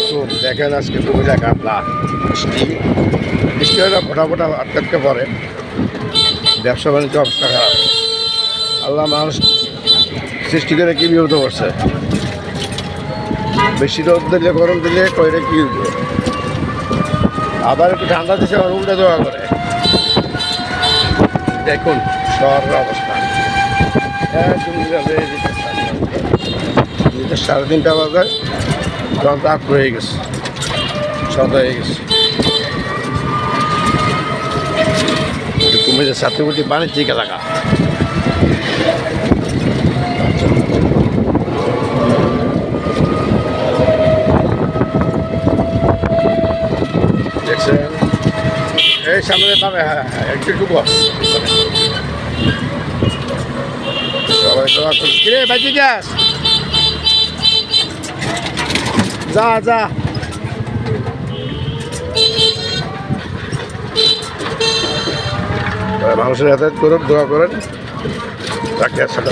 আলাইকুম। দেখেন আজকে কুমিল্লা কাটলা বৃষ্টি হলে ফোটা ফোটা আটকে পড়ে, ব্যবসা বাণিজ্য অবস্থা খারাপ। আল্লাহ মানুষ সৃষ্টি করে কি বিপদ করছে। বেশি রোদ দিলে গরম দিলে কইরে কি হইব, আবার একটু ঠান্ডা দিচ্ছে আবার উল্টে দেওয়া করে। দেখুন শহরের অবস্থা একদম 3:30 বাজে জল আপ হয়ে গেছে, শত হয়ে গেছে। কুমিল্লা ছাত্রপতি বাণিজ্যিক এলাকা। দেখছেন এই সামনে পাবে, হ্যাঁ হ্যাঁ একটু বস সবাই দোয়া করছে। কিরে বাজি যাস, যা যা। মানুষের হাতে করুন, দোয়া করেন, তাকে আসলে